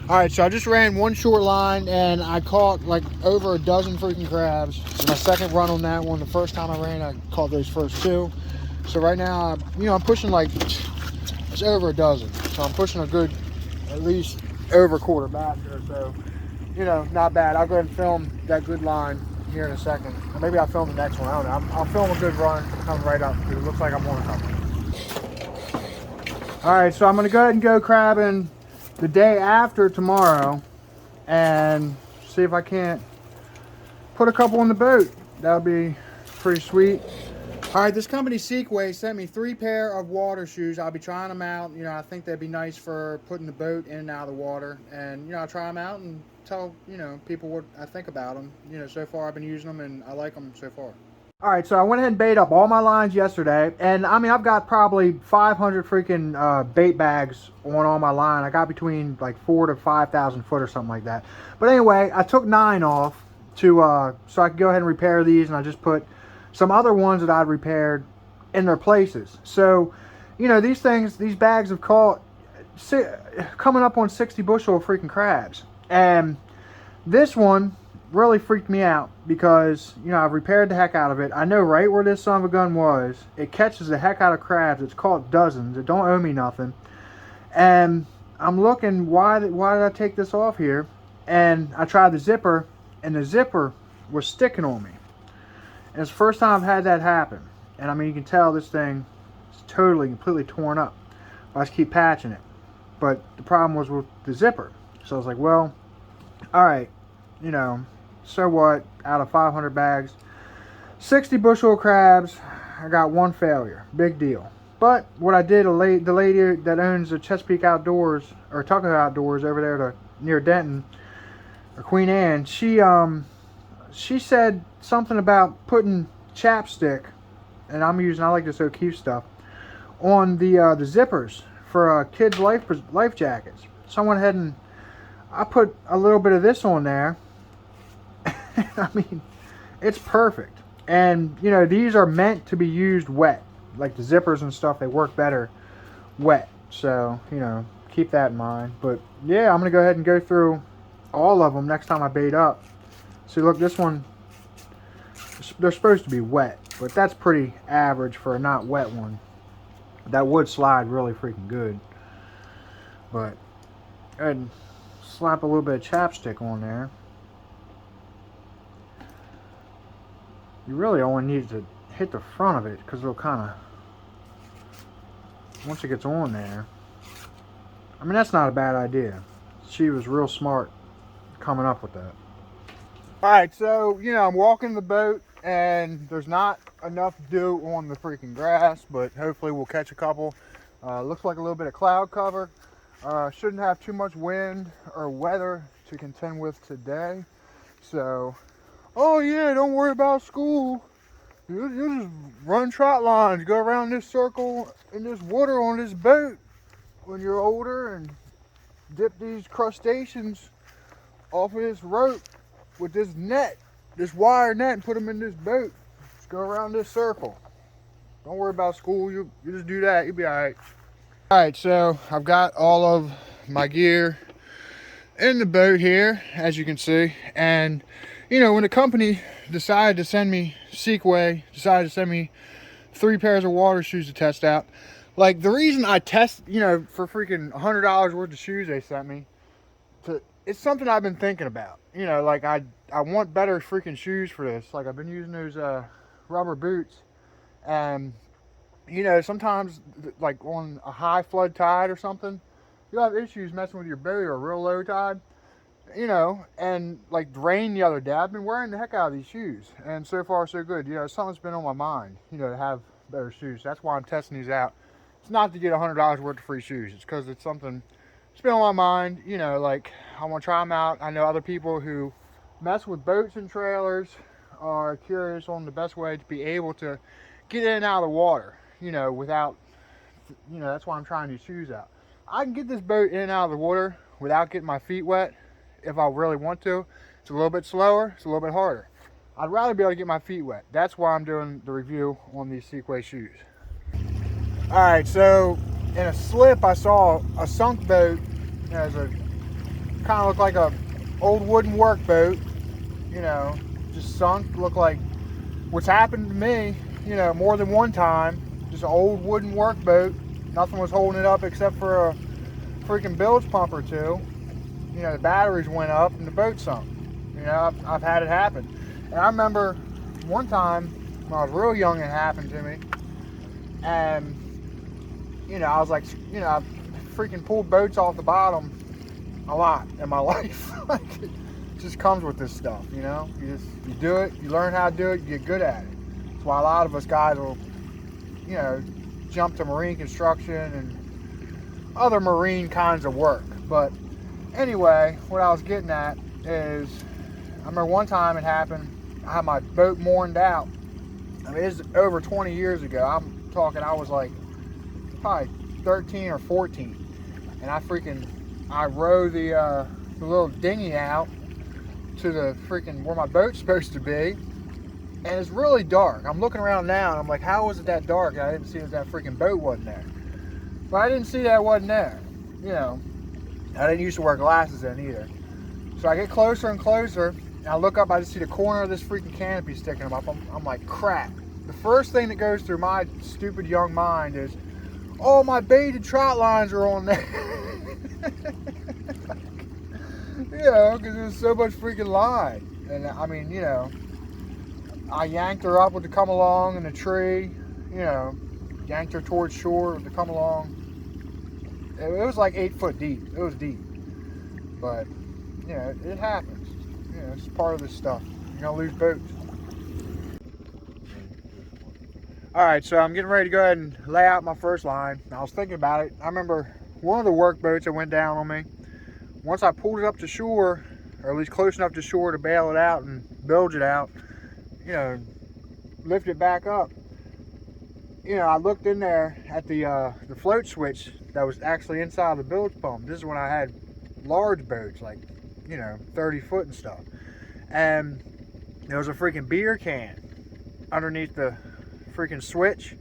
All right, so I just ran one short line and I caught like over a dozen freaking crabs. It's my second run on that one. The first time I ran, I caught those first two. So right now, I'm pushing like, it's over a dozen. So I'm pushing a good, at least over a quarter basket or so. Not bad. I'll go ahead and film that good line here in a second. Or maybe I'll film the next one. I don't know. I'll film a good run coming right up because it looks like I'm on a couple. All right, so I'm gonna go ahead and go crabbing the day after tomorrow and see if I can't put a couple on the boat. That would be pretty sweet. All right, this company Sequay sent me 3 pair of water shoes. I'll be trying them out. I think they'd be nice for putting the boat in and out of the water. And, I'll try them out and tell, people what I think about them. So far I've been using them and I like them so far. All right, so I went ahead and bait up all my lines yesterday, and I've got probably 500 freaking bait bags on all my line. I got between like 4,000 to 5,000 foot or something like that. But anyway, I took 9 off to so I could go ahead and repair these, and I just put some other ones that I'd repaired in their places. So, these bags have caught coming up on 60 bushel of freaking crabs, and this one really freaked me out because I've repaired the heck out of it. I know right where this son of a gun was. It catches the heck out of crabs. It's caught dozens. It don't owe me nothing. And I'm looking, why did I take this off here? And I tried the zipper, and the zipper was sticking on me. And it's the first time I've had that happen. And you can tell this thing is totally, completely torn up. I just keep patching it. But the problem was with the zipper. So I was like, well, all right, so what, out of 500 bags, 60 bushel of crabs, I got 1 failure, big deal. But what I did, the lady that owns the Chesapeake Outdoors, or Tucker Outdoors over there near Denton, or Queen Anne, she said something about putting chapstick, and I like this O'Keefe stuff, on the zippers for kids' life jackets. So I went ahead and I put a little bit of this on there. It's perfect. And these are meant to be used wet, like the zippers and stuff. They work better wet, so keep that in mind. But yeah, I'm gonna go ahead and go through all of them next time I bait up. See, look, this one, they're supposed to be wet, but that's pretty average for a not wet one. That would slide really freaking good. But go ahead and slap a little bit of chapstick on there. You really only need to hit the front of it because it'll kind of, once it gets on there, that's not a bad idea. She was real smart coming up with that. All right, so I'm walking the boat and there's not enough dew on the freaking grass, but hopefully we'll catch a couple. Looks like a little bit of cloud cover. Shouldn't have too much wind or weather to contend with today. So, oh yeah, don't worry about school. You just run trot lines, go around this circle in this water on this boat when you're older, and dip these crustaceans off of this rope with this net, this wire net, and put them in this boat. Just go around this circle. Don't worry about school. You just do that. You'll be all right. All right, so I've got all of my gear in the boat here, as you can see. And, when the company decided to send me, Sequay decided to send me 3 pairs of water shoes to test out. Like, the reason I test, for freaking $100 worth of shoes they sent me, it's something I've been thinking about. Like, I want better freaking shoes for this. Like, I've been using those rubber boots. And sometimes, like on a high flood tide or something, you'll have issues messing with your boat or a real low tide, and like rain the other day, I've been wearing the heck out of these shoes, and so far so good. Something's been on my mind, to have better shoes. That's why I'm testing these out. It's not to get $100 worth of free shoes. It's because it's something that's been on my mind. Like, I want to try them out. I know other people who mess with boats and trailers are curious on the best way to be able to get in and out of the water, without, that's why I'm trying these shoes out. I can get this boat in and out of the water without getting my feet wet if I really want to. It's a little bit slower, it's a little bit harder. I'd rather be able to get my feet wet. That's why I'm doing the review on these Sequay shoes. All right, so in a slip, I saw a sunk boat. There's a kind of looked like a old wooden workboat, you know, just sunk. Looked like what's happened to me, you know, more than one time. Just an old wooden workboat. Nothing was holding it up except for a freaking bilge pump or two. You know, the batteries went up and the boat sunk. You know, I've had it happen. And I remember one time when I was real young, it happened to me. And, you know, I was like, you know, I freaking pulled boats off the bottom a lot in my life. Like, it just comes with this stuff, you know. You do it, you learn how to do it, you get good at it. That's why a lot of us guys will, you know, jump to marine construction and other marine kinds of work. But anyway, what I was getting at is, I remember one time it happened, I had my boat moored out. I mean, it's over 20 years ago. I'm talking, I was like probably 13 or 14. And I row the little dinghy out to the freaking, where my boat's supposed to be. And it's really dark. I'm looking around now and I'm like, how was it that dark? I didn't see that freaking boat wasn't there. But I didn't see that it wasn't there. You know, I didn't used to wear glasses then either. So I get closer and closer, and I look up, I just see the corner of this freaking canopy sticking up. I'm like, crap. The first thing that goes through my stupid young mind is, oh, my baited trot lines are on there. You know, because there was so much freaking line. And I mean, you know, I yanked her up with the come along in the tree, you know, yanked her towards shore with the come along. It was like 8 foot deep. It was deep. But, you know, it happens. You know, it's part of this stuff. You're going to lose boats. Alright, so I'm getting ready to go ahead and lay out my first line. I was thinking about it. I remember one of the work boats that went down on me. Once I pulled it up to shore, or at least close enough to shore to bail it out and bilge it out, you know, lift it back up. You know, I looked in there at the float switch that was actually inside the bilge pump. This is when I had large boats, like, you know, 30 foot and stuff. And there was a freaking beer can underneath the freaking switch,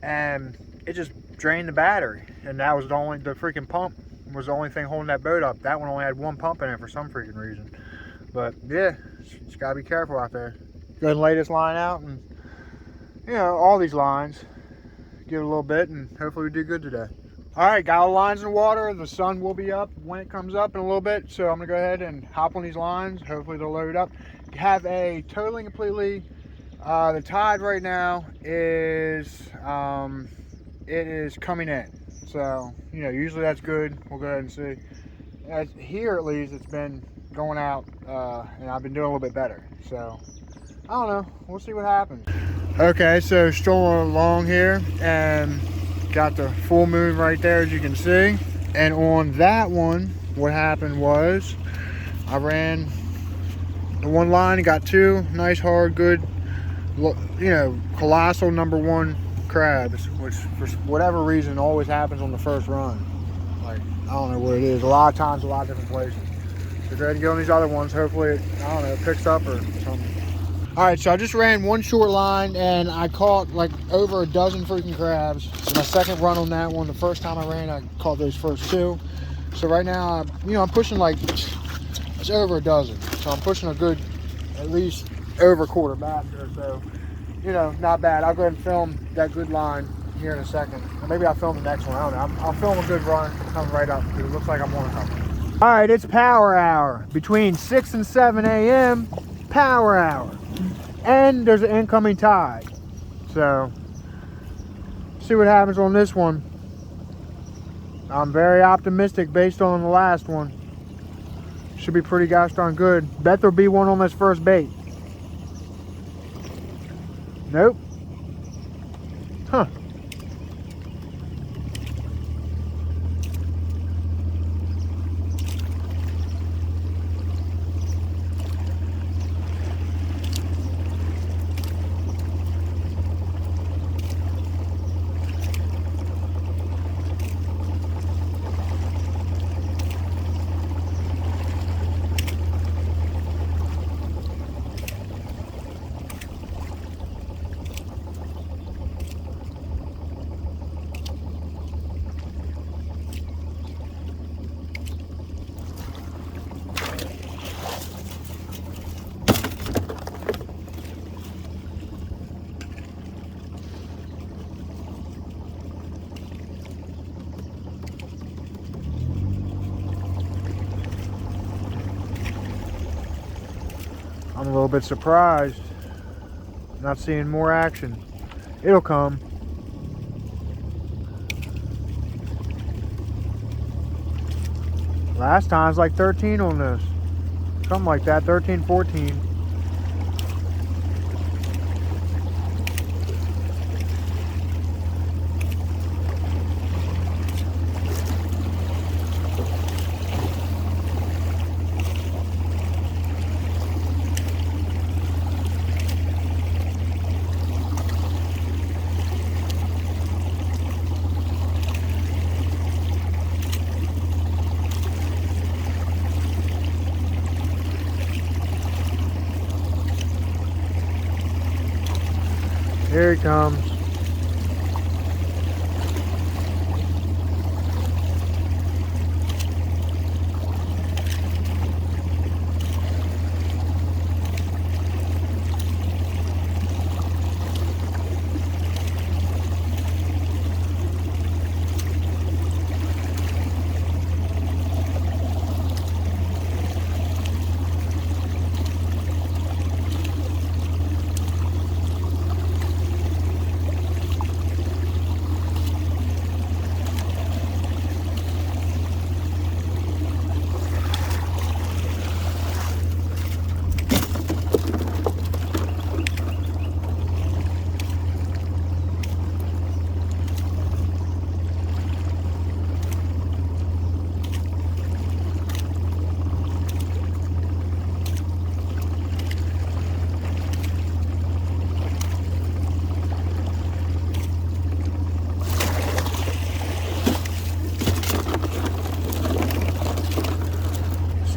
and it just drained the battery. And that was the freaking pump was the only thing holding that boat up. That one only had one pump in it for some freaking reason. But yeah, just gotta be careful out there. Go ahead and lay this line out, and you know, all these lines, give it a little bit, and hopefully we do good today. Alright, got all the lines in the water. The sun will be up when it comes up in a little bit, so I'm gonna go ahead and hop on these lines. Hopefully they'll load up. Have a totally completely, the tide right now is it is coming in, so you know, usually that's good. We'll go ahead and see. Here at least it's been going out, and I've been doing a little bit better, so I don't know, we'll see what happens. Okay, so strolling along here, and got the full moon right there, as you can see. And on that one, what happened was I ran the one line and got two nice, hard, good, you know, colossal #1 crabs, which for whatever reason always happens on the first run. Like, I don't know what it is. A lot of times, a lot of different places. So go ahead and get on these other ones. Hopefully it, I don't know, picks up or something. Alright, so I just ran one short line and I caught like over a dozen freaking crabs. So my second run on that one. The first time I ran, I caught those first two. So right now, you know, I'm pushing like, it's over a dozen. So I'm pushing a good, at least over a quarter back or so. You know, not bad. I'll go ahead and film that good line here in a second. Or maybe I'll film the next one. I don't know. I'll film a good run coming right up because it looks like I'm on a couple. Alright, it's power hour. Between 6 and 7 a.m., power hour. And there's an incoming tide. So, see what happens on this one. I'm very optimistic based on the last one. Should be pretty gosh darn good. Bet there'll be one on this first bait. Nope. Huh. I'm a little bit surprised not seeing more action. It'll come. Last time it was like 13 on this. Something like that, 13, 14. Here he comes.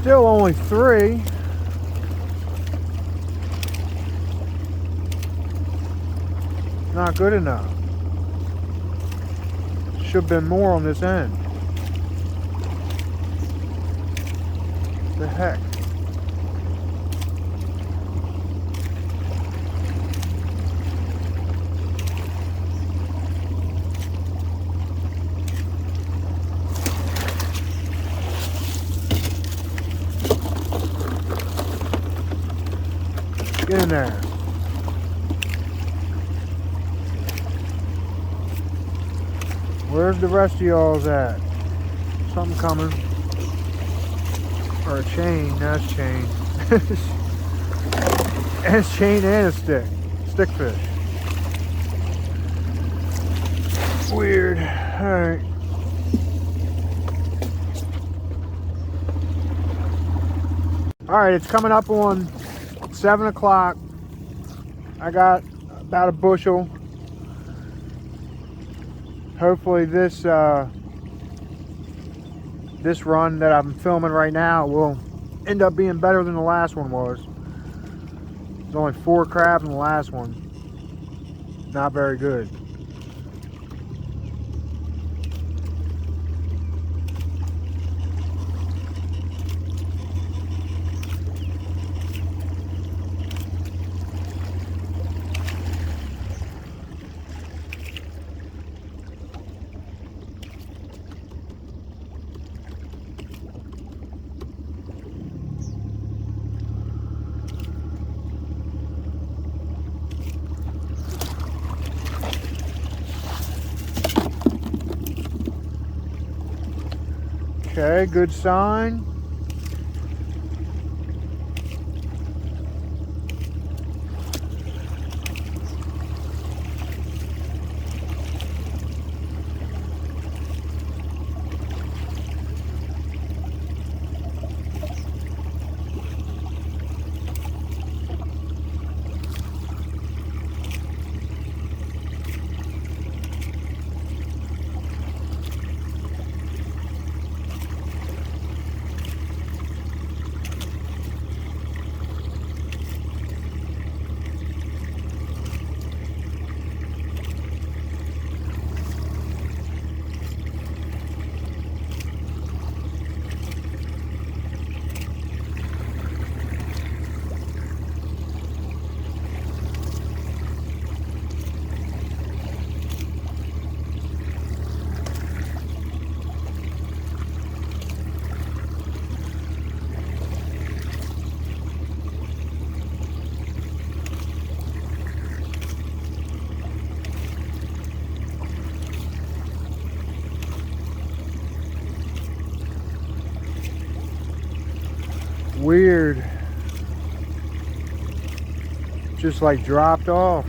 Still only 3. Not good enough. Should have been more on this end. What the heck? Get in there. Where's the rest of y'all's at? Something coming. Or a chain. That's chain. And it's chain and a stick. Stick fish. Weird. Alright. Alright, it's coming up on 7 o'clock. I got about a bushel. Hopefully this this run that I'm filming right now will end up being better than the last one was. There's only 4 crabs in the last one. Not very good. Okay, good sign. weird. Just like dropped off.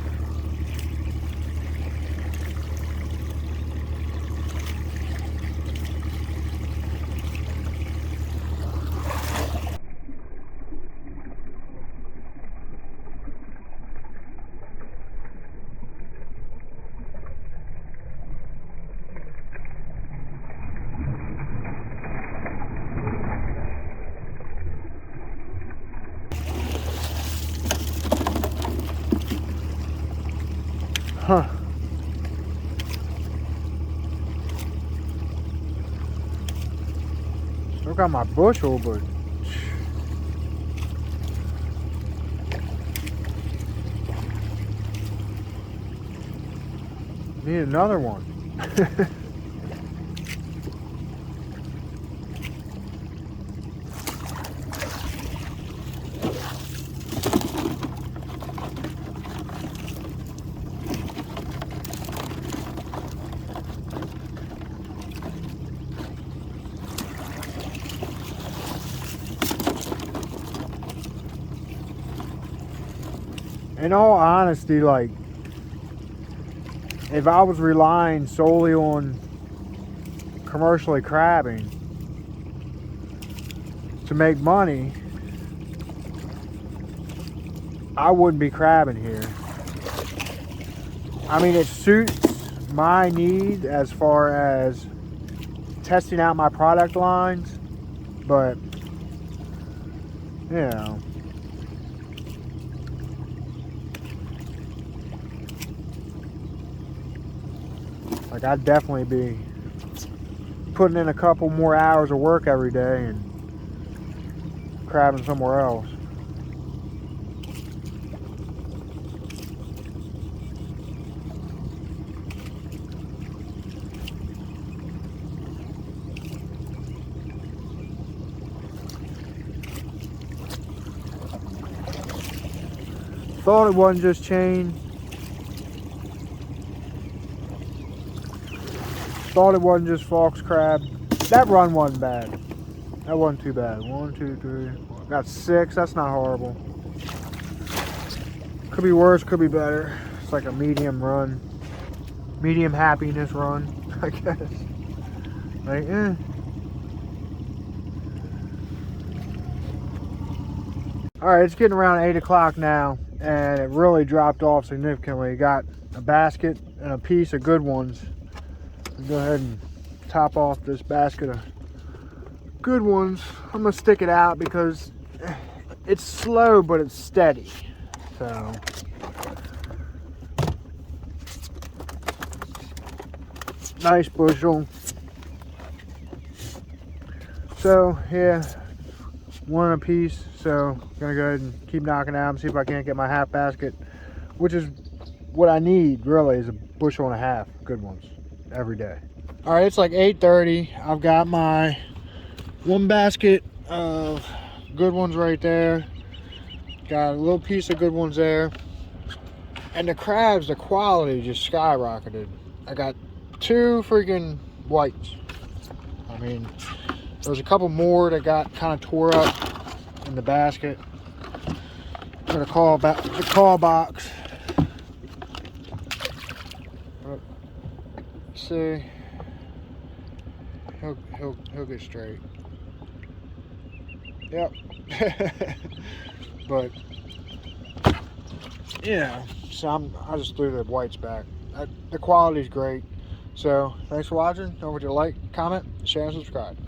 Huh. Still got my bushel, but need another one. In all honesty, like, if I was relying solely on commercially crabbing to make money, I wouldn't be crabbing here. I mean, it suits my need as far as testing out my product lines, but, you know, like, I'd definitely be putting in a couple more hours of work every day and crabbing somewhere else. Thought it wasn't just chain. Thought it wasn't just fox crab. That run wasn't bad. That wasn't too bad. 1, 2, 3. Got 6. That's not horrible. Could be worse, could be better. It's like a medium run. Medium happiness run, I guess. Like, Alright, it's getting around 8 o'clock now, and it really dropped off significantly. Got a basket and a piece of good ones. Go ahead and top off this basket of good ones. I'm gonna stick it out because it's slow, but it's steady. So nice bushel. So yeah, one a piece. So gonna go ahead and keep knocking out and see if I can't get my half basket, which is what I need really, is a bushel and a half good ones every day. All right, it's like 8:30. I've got my one basket of good ones right there. Got a little piece of good ones there. And the crabs, the quality just skyrocketed. I got 2 freaking whites. I mean, there's a couple more that got kind of tore up in the basket. For the call box. See, he'll get straight. Yep. But yeah, so I just threw the whites back. The quality's great. So thanks for watching. Don't forget to like, comment, share, and subscribe.